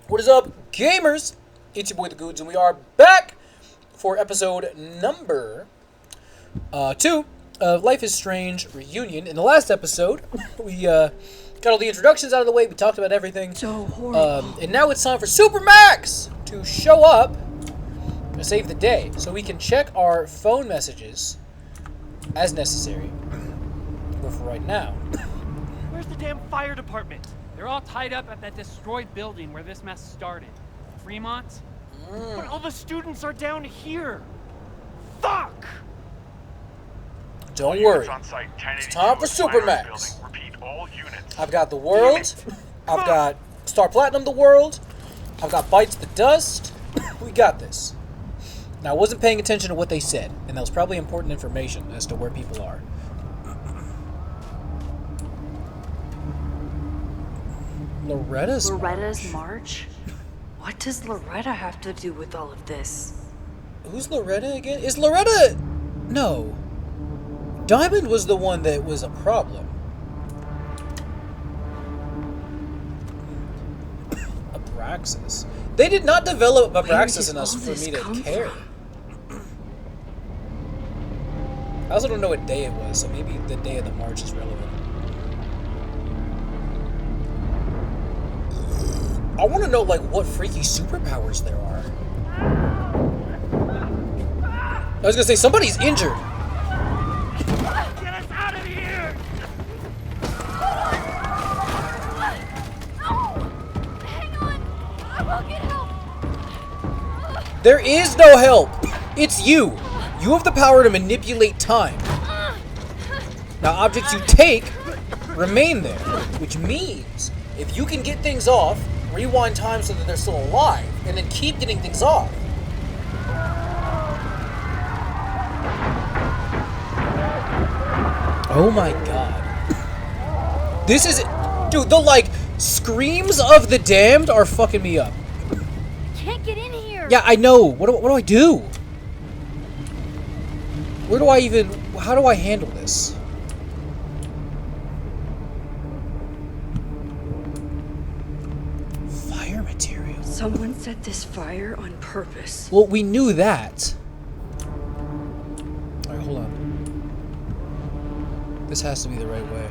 What is up, gamers? It's your boy The Goods, and we are back for episode number 2 of Life is Strange Reunion. In the last episode, we got all the introductions out of the way, we talked about everything. So horrible. And now it's time for Supermax to show up to save the day, so we can check our phone messages as necessary. But for right now... Where's the damn fire department? They're all tied up at that destroyed building where this mess started. Fremont? But all the students are down here. Fuck! Don't worry. It's time for Supermax. I've got the world. I've got Star Platinum the world. I've got Bites the Dust. We got this. Now, I wasn't paying attention to what they said, and that was probably important information as to where people are. Loretta's March? What does Loretta have to do with all of this? Who's Loretta again? Is Loretta... No. Diamond was the one that was a problem. Abraxas. They did not develop Abraxas enough for me to care. I also don't know what day it was, so maybe the day of the march is relevant. I want to know, like, what freaky superpowers there are. I was gonna say, somebody's injured. Get us out of here! Hang on! I will get help! There is no help! It's you! You have the power to manipulate time. Now, objects you take remain there, which means if you can get things off, rewind time so that they're still alive, and then keep getting things off. Oh my god. This is... Dude, the, like, screams of the damned are fucking me up. Can't get in here! Yeah, I know. What do I do? Where do I even... How do I handle this? Fire material. Someone set this fire on purpose. Well, we knew that. Alright, hold on. This has to be the right way.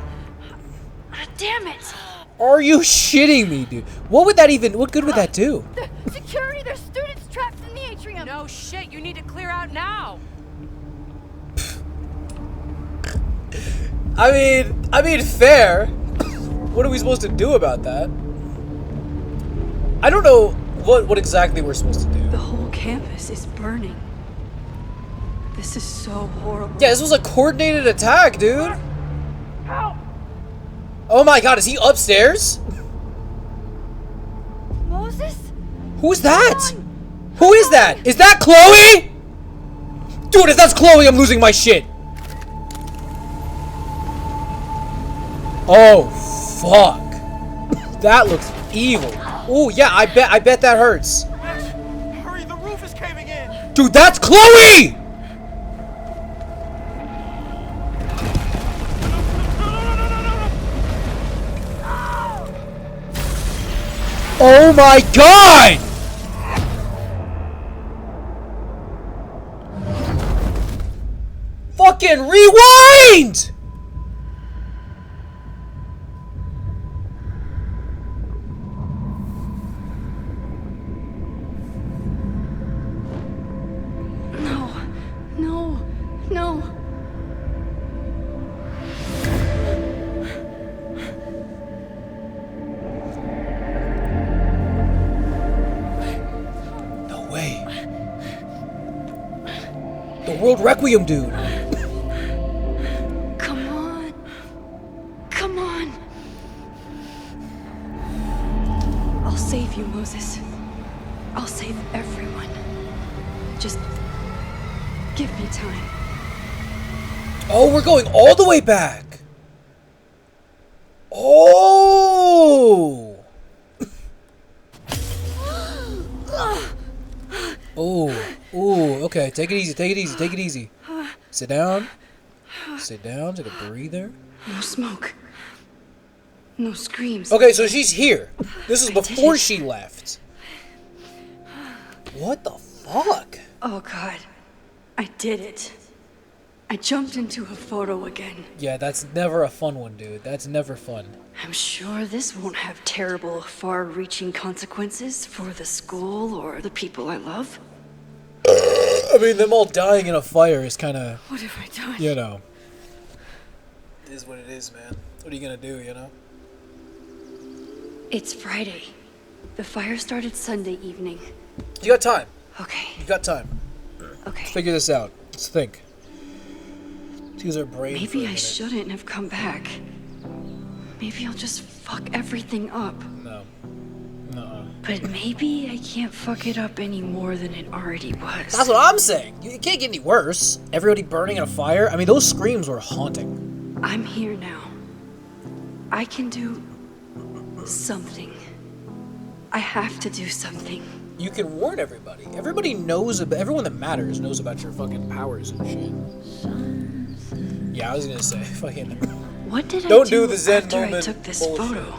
Damn it! Are you shitting me, dude? What would that even... What good would that do? The security! There's students trapped in the atrium! No shit, you need to clear out now. I mean, fair. What are we supposed to do about that? I don't know what exactly we're supposed to do. The whole campus is burning. This is so horrible. Yeah, this was a coordinated attack, dude. Help! Oh my god, is he upstairs? Moses? Who's that? Who is that? Is that Chloe? Dude, if that's Chloe, I'm losing my shit. Oh, fuck. That looks evil. Oh, yeah, I bet that hurts. Hurry, the roof is caving in! Dude, that's Chloe! Oh my god! Fucking rewind! No. No way. The World Requiem, dude. Come on. Come on. I'll save you, Moses. I'll save everyone. Just give me time. Oh, we're going all the way back. Oh. Oh, okay. Take it easy. Take it easy. Take it easy. Sit down. Sit down. Take a breather. No smoke. No screams. Okay, so she's here. This is before she left. What the fuck? Oh god. I did it. I jumped into a photo again. Yeah, that's never a fun one, dude. That's never fun. I'm sure this won't have terrible, far-reaching consequences for the school or the people I love. I mean, them all dying in a fire is kind of, What have I done? you know. It is what it is, man. What are you gonna do, you know? It's Friday. The fire started Sunday evening. You got time. Okay. You got time. Okay. Let's figure this out. Let's think. Let's use our brain for a Maybe I minute. shouldn't have come back. Maybe I'll just fuck everything up. No. Nuh-uh. But maybe I can't fuck it up any more than it already was. That's what I'm saying. It can't get any worse. Everybody burning in a fire. I mean, those screams were haunting. I'm here now. I can do something. I have to do something. You can warn everybody. Everybody knows about, everyone that matters knows about your fucking powers and shit. Yeah, I was gonna say, fucking. What did Don't I do do the Zen after I moment took this bullshit. photo?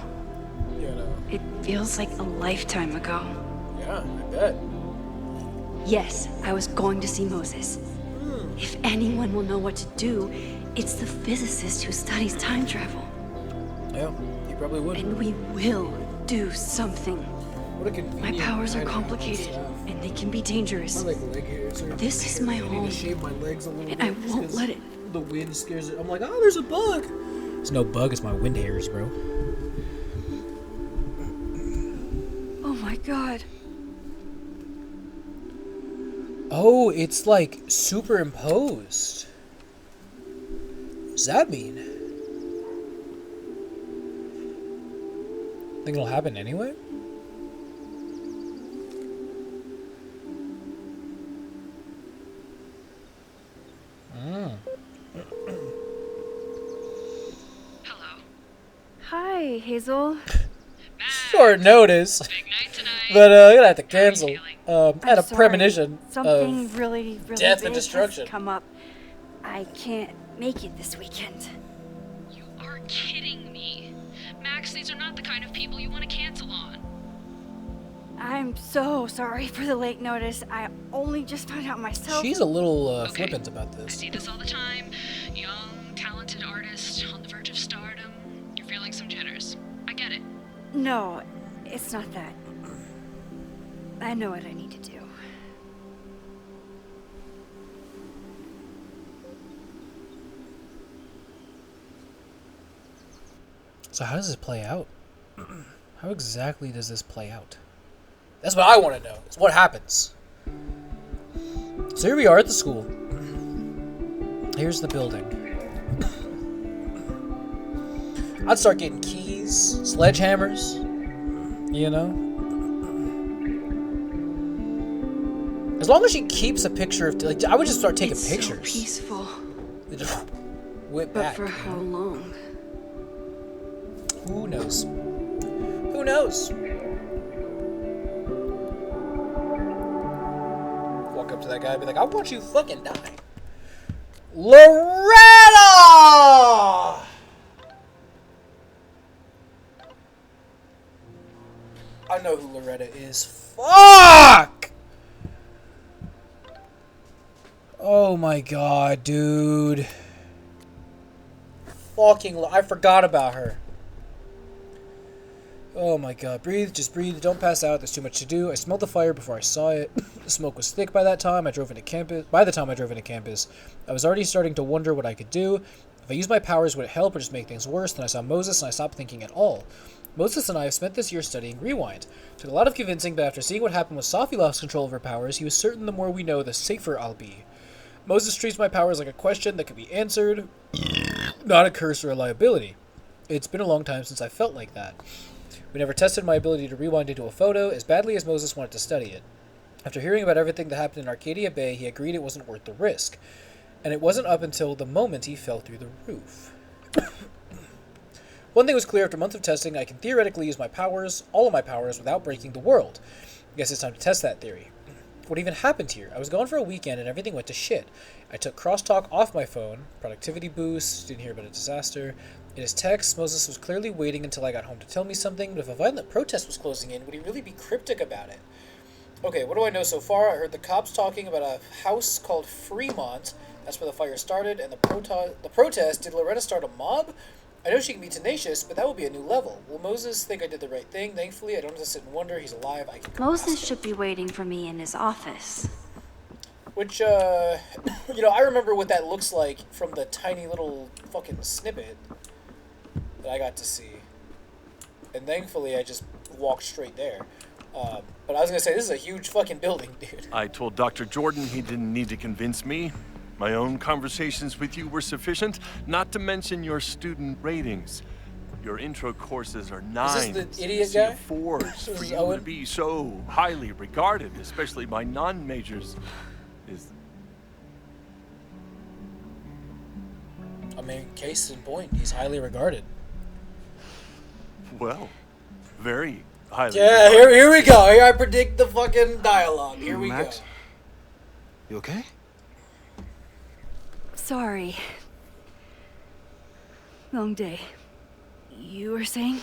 You know. It feels like a lifetime ago. Yeah, I bet. Yes, I was going to see Moses. If anyone will know what to do, it's the physicist who studies time travel. Yeah, you probably would. And we will do something. What a My convenient powers are kind of complicated, stuff. and they can be dangerous. My leg hairs are This is my I need home, to shave my legs a little and bit I just won't 'cause let it. The wind scares it. I'm like, oh, there's a bug. It's no bug. It's my wind hairs, bro. Oh my god. Oh, it's like superimposed. What does that mean? Think it'll happen anyway? Hello. Hi, Hazel. Short notice. Big night tonight. But I'm gonna have to cancel. I had I'm a sorry. premonition Something of really death and big has destruction. come up. I can't make it this weekend. You are kidding me. Max, these are not the kind of people you want to cancel on. I'm so sorry for the late notice. I only just found out myself. She's a little Okay. flippant about I this. see this all the time. Young, talented artist on the verge of stardom. You're feeling some jitters. I get it. No, it's not that. I know what I need to do. So how does this play out? How exactly does this play out? That's what I want to know. It's what happens. So here we are at the school. Here's the building. I'd start getting keys, sledgehammers, you know? As long as she keeps a picture of, like, I would just start taking It's pictures. so peaceful. Just whip But back. for how long? Who knows? Who knows? Walk up to that guy and be like, I want you to fucking die. Loretta! I know who Loretta is. Fuck! Oh my god, dude. Fucking, I forgot about her. Oh my god, breathe, just breathe, don't pass out, there's too much to do. I smelled the fire before I saw it. The smoke was thick by that time. By the time I drove into campus, I was already starting to wonder what I could do. If I used my powers, would it help or just make things worse? Then I saw Moses and I stopped thinking at all. Moses and I have spent this year studying Rewind. Took a lot of convincing, but after seeing what happened when Sophie lost control of her powers, he was certain the more we know, the safer I'll be. Moses treats my powers like a question that can be answered, not a curse or a liability. It's been a long time since I felt like that. We never tested my ability to rewind into a photo as badly as Moses wanted to study it. After hearing about everything that happened in Arcadia Bay, he agreed it wasn't worth the risk. And it wasn't up until the moment he fell through the roof. One thing was clear, after months of testing, I can theoretically use my powers, all of my powers, without breaking the world. I guess it's time to test that theory. What even happened here? I was gone for a weekend and everything went to shit. I took crosstalk off my phone, productivity boost, didn't hear about a disaster. In his text, Moses was clearly waiting until I got home to tell me something, but if a violent protest was closing in, would he really be cryptic about it? Okay, what do I know so far? I heard the cops talking about a house called Fremont. That's where the fire started, and the protest. Did Loretta start a mob? I know she can be tenacious, but that would be a new level. Will Moses think I did the right thing? Thankfully, I don't have to sit and wonder. He's alive. I can go ask Moses him. should be waiting for me in his office. Which, you know, I remember what that looks like from the tiny little fucking snippet that I got to see. And thankfully, I just walked straight there. But I was gonna say, this is a huge fucking building, dude. I told Dr. Jordan he didn't need to convince me. My own conversations with you were sufficient, not to mention your student ratings. Your intro courses are 9s, this the idiot guy? 4s. This For is you Owen? to be so highly regarded, especially by non-majors, is... I mean, case in point, he's highly regarded. well, very highly Yeah, regarded. here we go. Here I predict the fucking dialogue. Here we Max? go. You okay? Sorry. Long day. You were saying?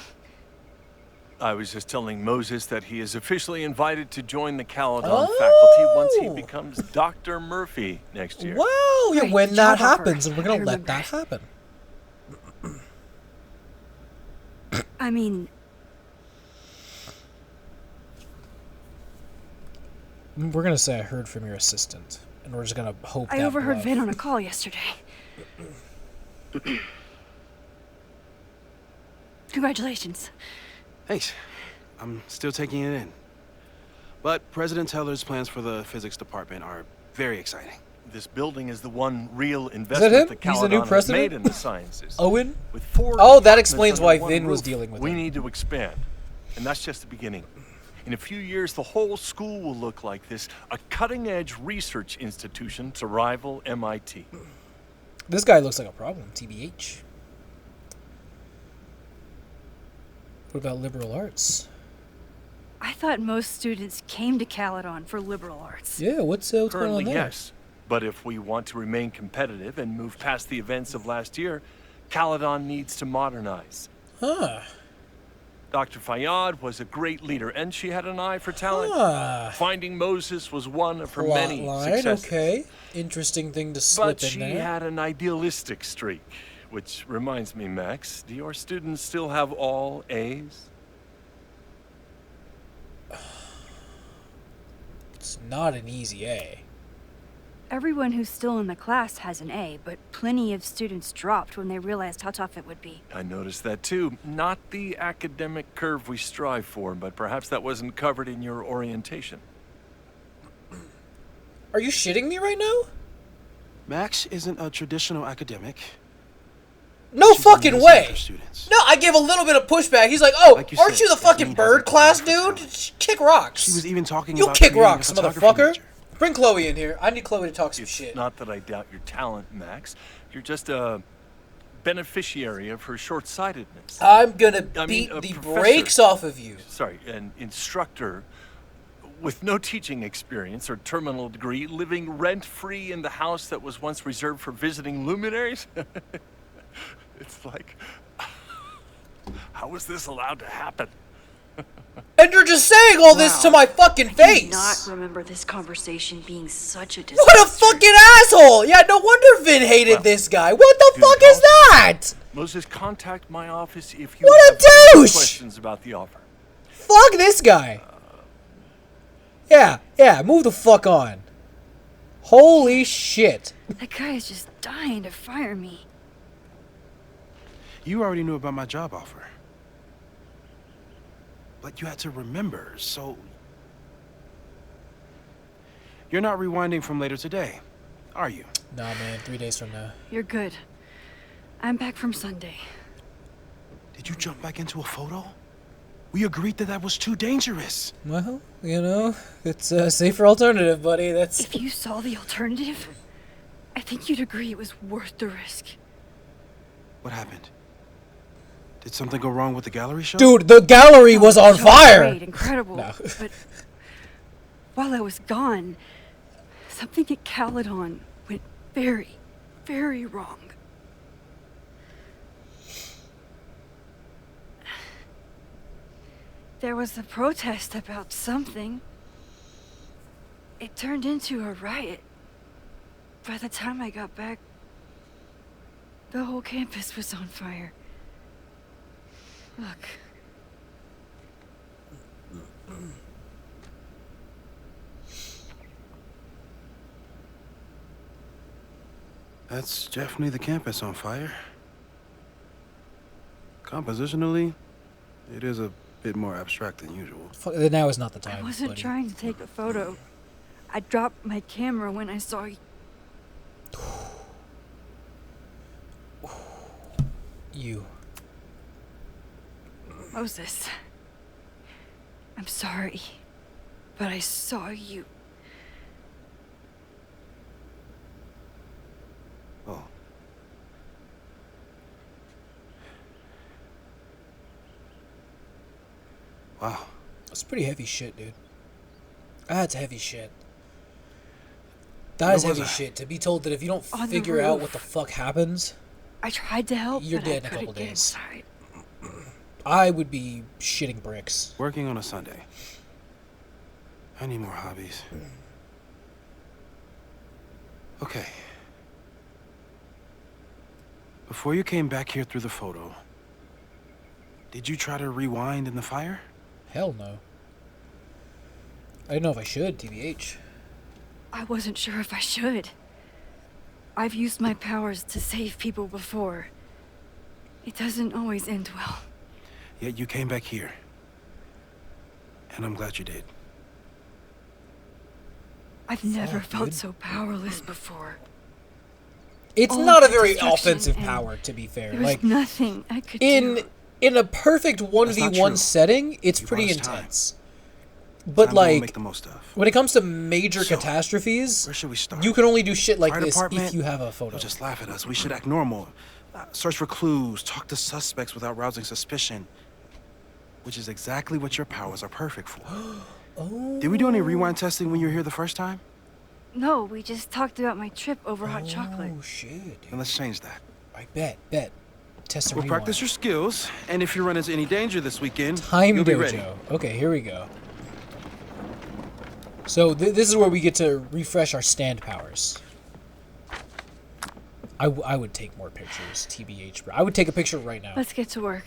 I was just telling Moses that he is officially invited to join the Caledon faculty once he becomes Dr. Murphy next year. Well, yeah, Right, when the that job offer. happens, and we're I gonna let remember. that happen. I mean, We're gonna say I heard from your assistant, and we're just gonna hope I that overheard bluff. Vin on a call yesterday. Congratulations. Thanks. I'm still taking it in. But President Teller's plans for the physics department are very exciting. This building is the one real investment him? that He's the new Caledon has president? made in the sciences. Owen? With 4 Oh, that departments explains under why one Vin was roof, dealing with we him. need to expand. And that's just the beginning. In a few years, the whole school will look like this, a cutting-edge research institution to rival MIT. This guy looks like a problem, TBH. What about liberal arts? I thought most students came to Caledon for liberal arts. Yeah, what's going on Currently, there? yes. But if we want to remain competitive and move past the events of last year, Caledon needs to modernize. Huh. Dr. Fayyad was a great leader, and she had an eye for talent. Ah. Finding Moses was one of her Plot many line, successes. okay. Interesting thing to slip But in she there. had an idealistic streak, which reminds me, Max, do your students still have all A's? It's not an easy A. Everyone who's still in the class has an A, but plenty of students dropped when they realized how tough it would be. I noticed that too. Not the academic curve we strive for, but perhaps that wasn't covered in your orientation. Are you shitting me right now? Max isn't a traditional academic. No She's fucking amazing way. with her students. No, I gave a little bit of pushback. He's like, "Oh, Like you aren't said, you the fucking Kathleen bird has a class, talent for dude? talent. Kick rocks." She was even talking You about kick creating a rocks, photography motherfucker. major. Bring Chloe in here. I need Chloe to talk some It's shit. not that I doubt your talent, Max. You're just a beneficiary of her short-sightedness. I'm gonna I mean, beat a the professor. brakes off of you. Sorry, an instructor with no teaching experience or terminal degree, living rent-free in the house that was once reserved for visiting luminaries? It's like, how was this allowed to happen? And you're just saying all this to my fucking I do face. not remember this conversation being such a disaster. What a fucking asshole! Yeah, no wonder Vin hated Well, this guy. What the dude, fuck is that? Moses, contact my office if you What a have any douche! questions about the offer. Fuck this guy. Yeah, move the fuck on. Holy shit. That guy is just dying to fire me. You already knew about my job offer. But you had to remember, so... You're not rewinding from later today, are you? Nah, man, 3 days from now. You're good. I'm back from Sunday. Did you jump back into a photo? We agreed that that was too dangerous. Well, you know, it's a safer alternative, buddy. That's... If you saw the alternative, I think you'd agree it was worth the risk. What happened? Did something go wrong with the gallery show? Dude, the gallery was on It fire! Great, incredible. No. But while I was gone, something at Caledon went very, very wrong. There was a protest about something. It turned into a riot. By the time I got back, the whole campus was on fire. Look. That's definitely the campus on fire. Compositionally, it is a bit more abstract than usual. Now is not the time. I wasn't buddy. trying to take a photo. I dropped my camera when I saw you. You. Moses. I'm sorry, but I saw you. Oh. Wow. That's pretty heavy shit, dude. That's heavy shit. That is Where was heavy I? shit. To be told that if you don't On the figure out roof. what the fuck happens, I tried to help, You're but dead in I a couldn't couple get days. inside. I would be shitting bricks. Working on a Sunday. I need more hobbies. Okay. Before you came back here through the photo, did you try to rewind in the fire? Hell no. I didn't know if I should, TBH. I wasn't sure if I should. I've used my powers to save people before. It doesn't always end well. Yet you came back here. And I'm glad you did. I've never Fuck, felt dude. so powerless before. It's All not a the very destruction offensive and power, to be fair. There was Like nothing I could in do. in a perfect not 1v1 true. setting, it's You pretty brought us time. intense. But Time we won't like make the most of. when it comes to major So, catastrophes, Where should we start? you can only do shit like Fire this department? if you have a photo. They'll just laugh at us. We should act normal. Search for clues, talk to suspects without rousing suspicion. Which is exactly what your powers are perfect for. Oh. Did we do any rewind testing when you were here the first time? No, we just talked about my trip over hot chocolate. Oh shit, dude. Then let's change that. I bet. Test and We'll rewind. practice your skills, and if you run into any danger this weekend, Time you'll be Dojo. ready. Okay, here we go. So this is where we get to refresh our stand powers. I would take more pictures, TBH, bro. I would take a picture right now. Let's get to work.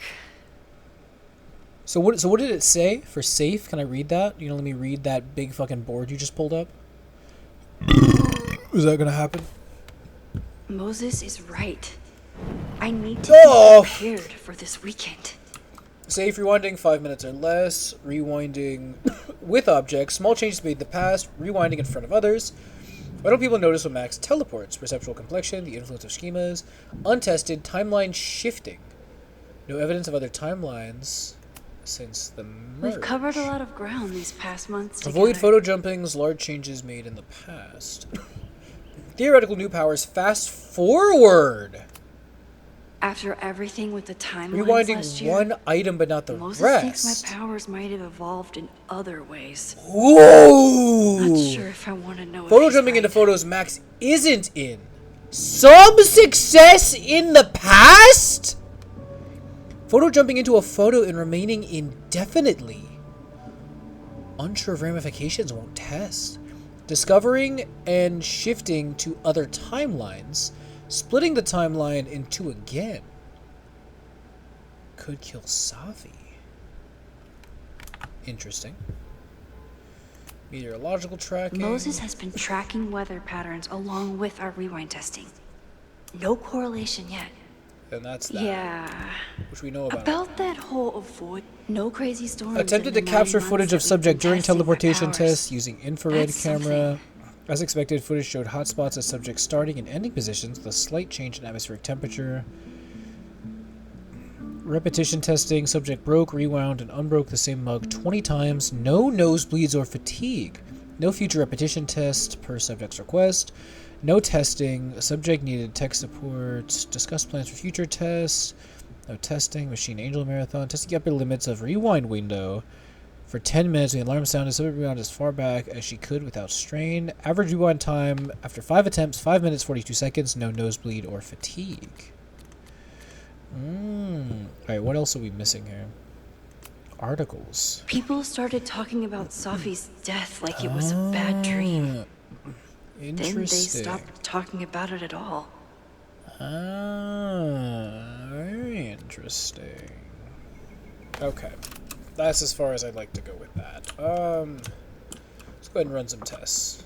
So what did it say for safe? Can I read that? You know, let me read that big fucking board you just pulled up. Is that gonna happen? Moses is right. I need to Oh! be prepared for this weekend. Safe rewinding 5 minutes or less. Rewinding with objects. Small changes made in the past. Rewinding in front of others. Why don't people notice when Max teleports? Perceptual complexion. The influence of schemas. Untested. Timeline shifting. No evidence of other timelines since the merge. We've covered a lot of ground these past months Avoid together. photo jumpings. Large changes made in the past. Theoretical new powers. Fast forward. After everything with the timelines Rewinding last year, one item but not the Moses rest. thinks my powers might have evolved in other ways. Whoa! Not sure if I want to know. if Photo he's jumping into right. photos Max isn't in. Some success in the past? Photo jumping into a photo and remaining indefinitely. Unsure of ramifications won't test. Discovering and shifting to other timelines. Splitting the timeline in two again. Could kill Savi. Interesting. Meteorological tracking. Moses has been tracking weather patterns along with our rewind testing. No correlation yet. And that's that. Yeah. Which we know about. About that whole avoid no crazy storms. Attempted in to the capture 9 footage of months that we've subject been during testing my teleportation powers. tests using infrared That's camera. something. As expected, footage showed hotspots as subjects starting and ending positions with a slight change in atmospheric temperature. Repetition testing. Subject broke, rewound, and unbroke the same mug 20 times. No nosebleeds or fatigue. No future repetition test per subject's request. No testing. Subject needed tech support. Discuss plans for future tests. No testing. Machine Angel Marathon. Testing upper limits of rewind window. For 10 minutes, the alarm sounded. Subject rewound as far back as she could without strain. Average rewind time after 5 attempts, 5 minutes 42 seconds. No nosebleed or fatigue. Alright, what else are we missing here? Articles. People started talking about Sophie's death like it was a bad dream. Then they Interesting. stopped talking about it at all. Very interesting. Okay. That's as far as I'd like to go with that. Let's go ahead and run some tests.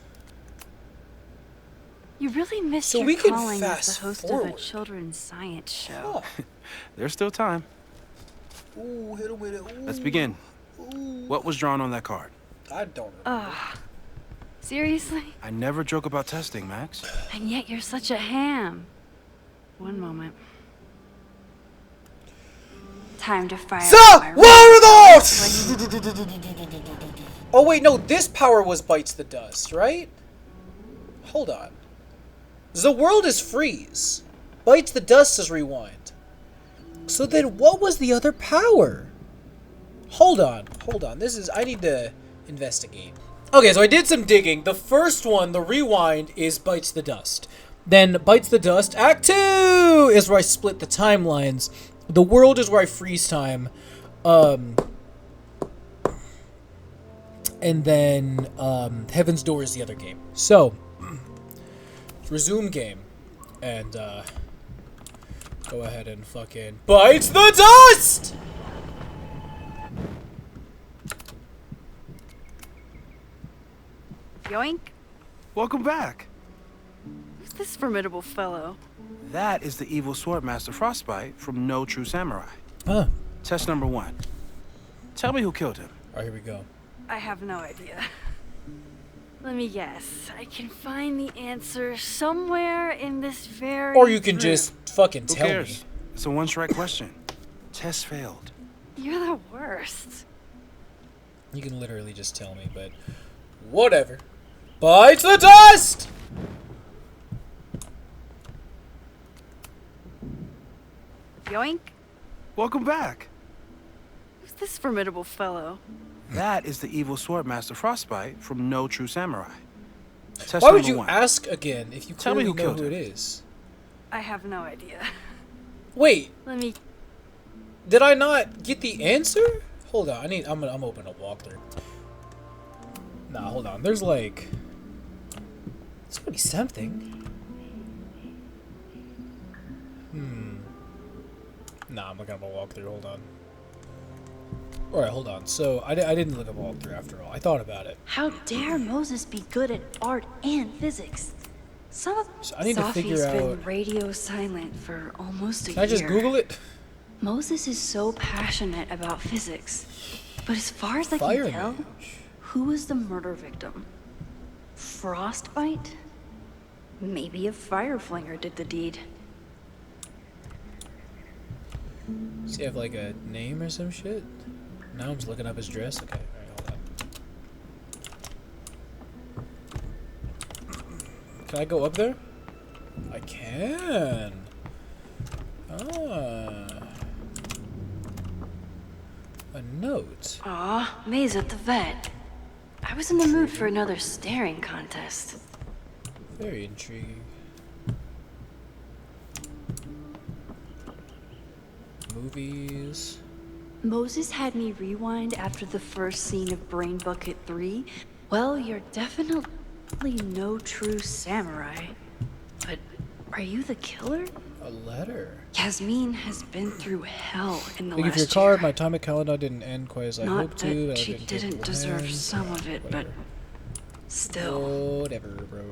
You really missed So your we can calling as fast the host of forward. a children's science show. Oh. There's still time. Ooh, hit him with it. Let's begin. What was drawn on that card? I don't remember. Seriously? I never joke about testing, Max. And yet you're such a ham. One moment. Time to fire So, up my Gyarados! Oh wait, no, this power was Bites the Dust, right? Hold on. The world is freeze. Bites the Dust is rewind. So then what was the other power? Hold on. I need to investigate. Okay, so I did some digging. The first one, the rewind, is Bites the Dust. Then Bites the Dust, Act 2 is where I split the timelines. The world is where I freeze time. And then Heaven's Door is the other game. So, resume game. And go ahead and fucking Bites the Dust! Yoink. Welcome back. Who's this formidable fellow? That is the evil Swordmaster Frostbite from No True Samurai. Huh. Test number 1. Tell me who killed him. Alright, here we go. I have no idea. Let me guess. I can find the answer somewhere in this very Or you can room. just fucking Who tell cares? me. It's a one-strike question. Test failed. You're the worst. You can literally just tell me, but whatever. Bites the Dust! Yoink. Welcome back. Who's this formidable fellow? That is the evil Swordmaster Frostbite from No True Samurai. Test Why would number you 1. ask again if you Tell me clearly who know killed who it him. is? I have no idea. Wait, Let me. did I not get the answer? Hold on, I'm open a walkthrough. Nah, hold on. There's like, it's gotta be something. Nah, I'm looking up a walkthrough. Hold on. All right, hold on. So I didn't look up a walkthrough after all. I thought about it. How dare Moses be good at art and physics? Some of So I need to Sophie's figure been out. radio silent for almost a Can I just year. Google it? Moses is so passionate about physics, but as far as I Fire can tell, Mage. who was the murder victim? Frostbite? Maybe a fire flinger did the deed. Does he have like a name or some shit? Now I'm just looking up his dress. Okay, alright, hold on. Can I go up there? I can. A note. Aw, May's at the vet. I was in the mood for another staring contest. Very intriguing. Movies. Moses had me rewind after the first scene of Brain Bucket 3. Well, you're definitely no true samurai. But are you the killer? A letter. Yasmin has been through hell in the Thank you for your last card. year. My atomic calendar didn't end quite as I Not hoped to. that but I she take didn't full deserve hand. some of it, but Whatever. still. Whatever, bro.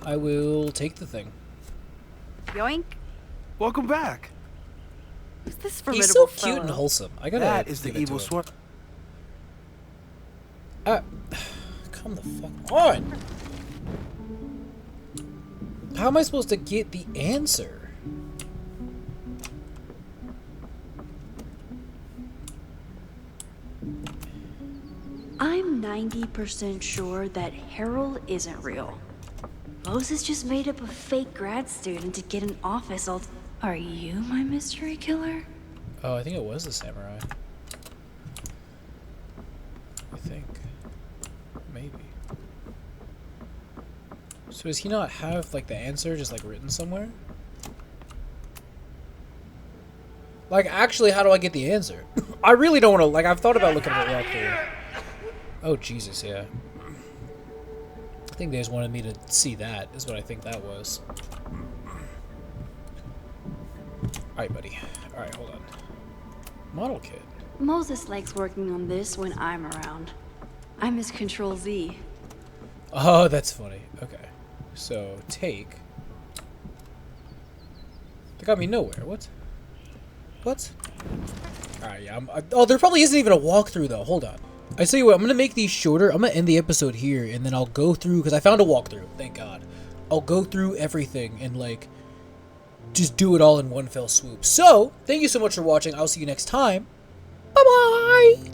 I will take the thing. Yoink. Welcome back. Who's this formidable He's so cute fellow? and wholesome. I gotta. That is the give it to evil him. sword. Come the fuck on. How am I supposed to get the answer? I'm 90% sure that Harold isn't real. Moses just made up a fake grad student to get an office all. Are you my mystery killer? Oh, I think it was the samurai. I think. Maybe. So does he not have like the answer just like written somewhere? Like, actually, how do I get the answer? I really don't want to, like, I've thought about looking at a walkthrough. Oh, Jesus, yeah. I think they just wanted me to see that, is what I think that was. Alright, buddy. Alright, hold on. Model kit. Moses likes working on this when I'm around. I'm his Control Z. Oh, that's funny. Okay. So, take. They got me nowhere. What? What? Alright, yeah. Oh, there probably isn't even a walkthrough, though. Hold on. I tell you what, I'm going to make these shorter. I'm going to end the episode here, and then I'll go through, because I found a walkthrough. Thank God. I'll go through everything and, like, just do it all in one fell swoop. So, thank you so much for watching. I'll see you next time. Bye-bye!